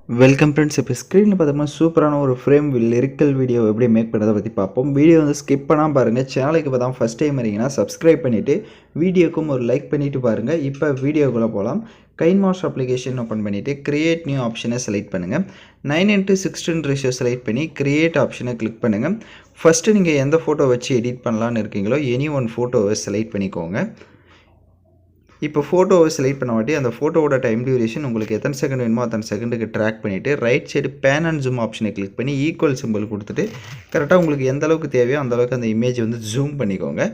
Welcome friends. இப்போ ஸ்க்ரீனில் பார்த்தோம்னா சூப்பரான ஒரு ஃப்ரேம் லிரிக்கல் வீடியோ எப்படி மேக் பண்ணுறதை பற்றி பார்ப்போம். வீடியோ வந்து ஸ்கிப் பண்ணாமல் பாருங்கள். சேனலுக்கு இப்போ தான் ஃபஸ்ட் டைம் வரீங்கன்னா சப்ஸ்கிரைப் பண்ணிவிட்டு வீடியோக்கும் ஒரு லைக் பண்ணிவிட்டு பாருங்கள். இப்போ வீடியோக்குள்ளே போகலாம். கைன்மாஸ்டர் அப்ளிகேஷன் ஓப்பன் பண்ணிவிட்டு கிரியேட் நியூ ஆப்ஷனை செலக்ட் பண்ணுங்கள். 9:16 ரேஷியோ செலக்ட் பண்ணி கிரியேட் ஆப்ஷனை கிளிக் பண்ணுங்கள். ஃபஸ்ட்டு நீங்கள் எந்த ஃபோட்டோ வச்சு எடிட் பண்ணலான்னு இருக்கீங்களோ எனி ஒன் ஃபோட்டோவை செலக்ட் பண்ணிக்கோங்க. இப்போ ஃபோட்டோவை செலக்ட் பண்ண வாட்டி அந்த ஃபோட்டோவோட டைம் டியூரேஷன் உங்களுக்கு எத்தனை செகண்ட் வேணுமோ அத்தனை செகண்டுக்கு ட்ராக் பண்ணிவிட்டு right side pan and zoom ஆப்ஷனை கிளிக் பண்ணி ஈக்குவல் சிம்பிள் கொடுத்துட்டு கரெக்டாக உங்களுக்கு எந்த அளவுக்கு தேவையோ அந்தளவுக்கு அந்த இமேஜ் வந்து ஜூம் பண்ணிக்கோங்க.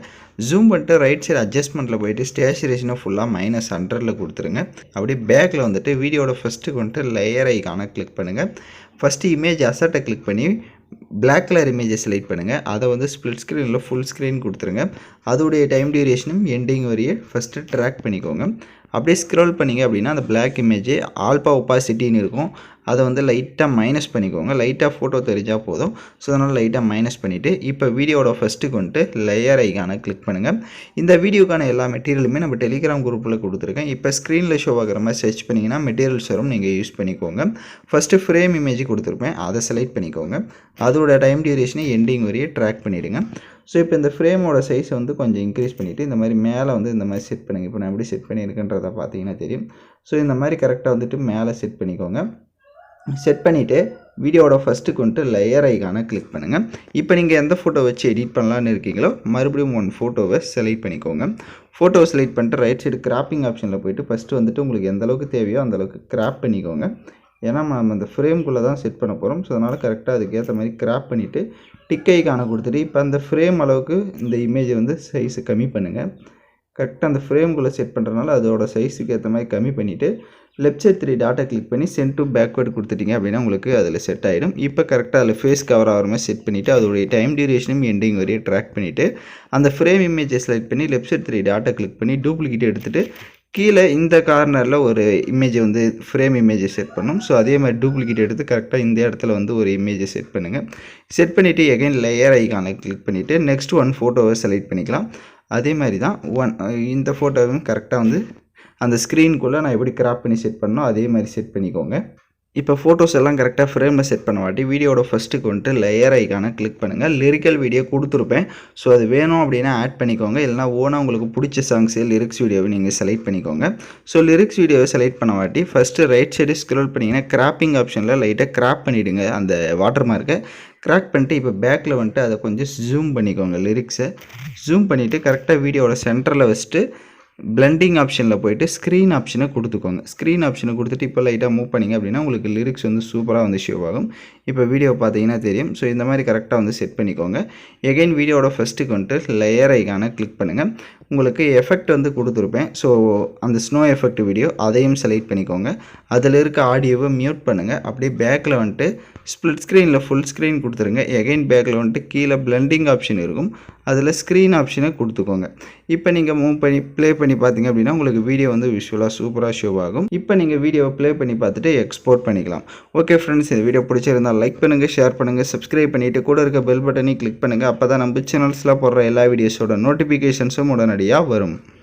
ஜூம் பண்ணிட்டு ரைட் சைடு அட்ஜஸ்ட்மெண்ட்டில் போய்ட்டு ஸ்டேச்சுரேஷனை ஃபுல்லாக -100 கொடுத்துருங்க. அப்படியே பேக்கில் வந்துட்டு வீடியோட ஃபஸ்ட்டுக்கு வந்துட்டு லேயர் ஐக்கானை கிளிக் பண்ணுங்கள். ஃபஸ்ட்டு இமேஜ் அசட்டை கிளிக் பண்ணி பிளாக் கலர் இமேஜை செலக்ட் பண்ணுங்கள். அதை வந்து ஸ்ப்ளிட் ஸ்க்ரீனில் ஃபுல் ஸ்க்ரீன் கொடுத்துருங்க. அதோடைய டைம் டியூரேஷனும் எண்டிங் வரையே ஃபஸ்ட்டு ட்ராக் பண்ணிக்கோங்க. அப்படியே ஸ்க்ரோல் பண்ணிங்க அப்படின்னா அந்த பிளாக் இமேஜ் ஆல்பா ஒப்பாசிட்டின்னு இருக்கும். அதை வந்து லைட்டாக மைனஸ் பண்ணிக்கோங்க. லைட்டாக ஃபோட்டோ தெரிஞ்சால் போதும். ஸோ அதனால் லைட்டாக மைனஸ் பண்ணிவிட்டு இப்போ வீடியோட ஃபஸ்ட்டுக்கு வந்துட்டு லேயர் ஐக்கானை கிளிக் பண்ணுங்கள். இந்த வீடியோக்கான எல்லா மெட்டீரியலுமே நம்ம டெலிகிராம் குரூப்பில் கொடுத்துருக்கேன். இப்போ ஸ்க்ரீனில் ஷோ ஆகிற மாதிரி சர்ச் பண்ணிங்கன்னா மெட்டீரியல்ஸ் வரும், நீங்கள் யூஸ் பண்ணிக்கோங்க. ஃபஸ்ட்டு ஃப்ரேம் இமேஜ் கொடுத்துருப்பேன், அதை செலக்ட் பண்ணிக்கோங்க. அதோட டைம் டியூரேஷனை எண்டிங் வரையே ட்ராக் பண்ணிவிடுங்க. ஸோ இப்போ இந்த ஃப்ரேமோட சைஸை வந்து கொஞ்சம் இன்க்ரீஸ் பண்ணிவிட்டு இந்த மாதிரி மேலே வந்து இந்த மாதிரி செட் பண்ணுங்கள். இப்போ நான் எப்படி செட் பண்ணியிருக்கேன்றதை பார்த்தீங்கன்னா தெரியும். ஸோ இந்த மாதிரி கரெக்டாக வந்துட்டு மேலே செட் பண்ணிக்கோங்க. செட் பண்ணிவிட்டு வீடியோட ஃபஸ்ட்டுக்கு வந்துட்டு லேயர் ஐக்கானை கிளிக் பண்ணுங்கள். இப்போ நீங்கள் எந்த ஃபோட்டோ வச்சு எடிட் பண்ணலான்னு இருக்கீங்களோ மறுபடியும் ஒன் ஃபோட்டோவை செலக்ட் பண்ணிக்கோங்க. ஃபோட்டோவை செலக்ட் பண்ணிட்டு ரைட் சைடு கிராப்பிங் ஆப்ஷனில் போய்ட்டு ஃபஸ்ட்டு வந்துட்டு உங்களுக்கு எந்த அளவுக்கு தேவையோ அந்தளவுக்கு கிராப் பண்ணிக்கோங்க. ஏன்னா நம்ம அந்த ஃப்ரேம்குள்ளே தான் செட் பண்ண போகிறோம். ஸோ அதனால் கரெக்டாக அதுக்கேற்ற மாதிரி கிராப் பண்ணிவிட்டு டிக் ஐக்கானை கொடுத்துட்டு இப்போ அந்த ஃப்ரேம் அளவுக்கு இந்த இமேஜை வந்து சைஸு கம்மி பண்ணுங்கள். கரெக்டாக அந்த ஃப்ரேம்குள்ளே செட் பண்ணுறதுனால அதோட சைஸுக்கு ஏற்ற மாதிரி கம்மி பண்ணிவிட்டு லெஃப்ட் சைட் 3 டாட்டை கிளிக் பண்ணி சென்ட் டு பேக்வேர்டு கொடுத்துட்டிங்க அப்படின்னா உங்களுக்கு அதில் செட் ஆகிடும். இப்போ கரெக்டாக அதில் ஃபேஸ் கவர் ஆகிற மாதிரி செட் பண்ணிவிட்டு அதோடைய டைம் டியூரேஷனும் எண்டிங் வரையே ட்ராக் பண்ணிவிட்டு அந்த ஃப்ரேம் இமேஜை செலக்ட் பண்ணி லெஃப்ட் சைட் 3 டாட்டை கிளிக் பண்ணி டூப்ளிகேட் எடுத்துகிட்டு கீழே இந்த கார்னரில் ஒரு இமேஜை வந்து ஃப்ரேம் இமேஜை செட் பண்ணணும். ஸோ அதே மாதிரி டூப்ளிகேட் எடுத்து கரெக்டாக இந்த இடத்துல வந்து ஒரு இமேஜை செட் பண்ணுங்கள். செட் பண்ணிவிட்டு எகைன் லேயர் ஐக்கானை கிளிக் பண்ணிவிட்டு நெக்ஸ்ட் ஒன் ஃபோட்டோவை செலக்ட் பண்ணிக்கலாம். அதே மாதிரி தான் இந்த ஃபோட்டோவும் கரெக்டாக வந்து அந்த ஸ்க்ரீனுக்குள்ளே நான் எப்படி கிராப் பண்ணி செட் பண்ணணும் அதே மாதிரி செட் பண்ணிக்கோங்க. இப்போ ஃபோட்டோஸ் எல்லாம் கரெக்டாக ஃப்ரேமில் செட் பண்ண வாட்டி வீடியோட ஃபஸ்ட்டுக்கு வந்துட்டு லேயர் ஐக்கானை கிளிக் பண்ணுங்கள். லிரிக்கல் வீடியோ கொடுத்துருப்பேன். ஸோ அது வேணும் அப்படின்னா ஆட் பண்ணிக்கோங்க. இல்லைனா ஓனாக உங்களுக்கு பிடிச்ச சாங்ஸு லிரிக்ஸ் வீடியோவை நீங்கள் செலக்ட் பண்ணிக்கோங்க. ஸோ லிரிக்ஸ் வீடியோவை செலக்ட் பண்ண வாட்டி ஃபஸ்ட்டு ரைட் சைடு ஸ்க்ரோல் பண்ணிங்கன்னா கிராப்பிங் ஆப்ஷனில் லைட்டாக கிராப் பண்ணிவிடுங்க. அந்த வாட்டர் மார்க்கை கிராக் பண்ணிட்டு இப்போ பேக்கில் வந்துட்டு அதை கொஞ்சம் ஜூம் பண்ணிக்கோங்க. லிரிக்ஸை ஜூம் பண்ணிவிட்டு கரெக்டாக வீடியோட சென்டரில் வச்சுட்டு பிளெண்டிங் ஆப்ஷனில் போய்ட்டு ஸ்க்ரீன் ஆப்ஷனை கொடுத்துக்கோங்க. ஸ்க்ரீன் ஆப்ஷனை கொடுத்துட்டு இப்போ லைட்டாக மூவ் பண்ணிங்க அப்படின்னா உங்களுக்கு லிரிக்ஸ் வந்து சூப்பராக வந்து ஷோ ஆகும். இப்போ வீடியோ பார்த்தீங்கன்னா தெரியும். ஸோ இந்த மாதிரி கரெக்டாக வந்து செட் பண்ணிக்கோங்க. எகைன் வீடியோட ஃபஸ்ட்டுக்கு வந்துட்டு லேயர் ஐக்கானை கிளிக் பண்ணுங்கள். உங்களுக்கு எஃபெக்ட் வந்து கொடுத்துருப்பேன். ஸோ அந்த ஸ்னோ எஃபெக்ட் வீடியோ அதையும் செலக்ட் பண்ணிக்கோங்க. அதில் இருக்க ஆடியோவை மியூட் பண்ணுங்கள். அப்படியே பேக்கில் வந்துட்டு ஸ்ப்ளிட் ஸ்க்ரீனில் ஃபுல் ஸ்க்ரீன் கொடுத்துருங்க. எகைன் பேக்கில் வந்துட்டு கீழே பிளெண்டிங் ஆப்ஷன் இருக்கும், அதில் ஸ்க்ரீன் ஆப்ஷனை கொடுத்துக்கோங்க. இப்போ நீங்கள் மூவ் பண்ணி ப்ளே பண்ணி பார்த்தீங்க அப்படின்னா உங்களுக்கு வீடியோ வந்து விஷுவலாக சூப்பராக ஷோ ஆகும். இப்போ நீங்கள் வீடியோவை ப்ளே பண்ணி பார்த்துட்டு எக்ஸ்போர்ட் பண்ணிக்கலாம். ஓகே ஃப்ரெண்ட்ஸ், இந்த வீடியோ பிடிச்சிருந்தால் லைக் பண்ணுங்கள், ஷேர் பண்ணுங்கள், சப்ஸ்கிரைப் பண்ணிவிட்டு கூட இருக்க பெல் பட்டனை கிளிக் பண்ணுங்கள். அப்போ தான் நம்ம சேனல்ஸில் போடுற எல்லா வீடியோஸோட நோட்டிஃபிகேஷன்ஸும் உடனடியாக வரும்.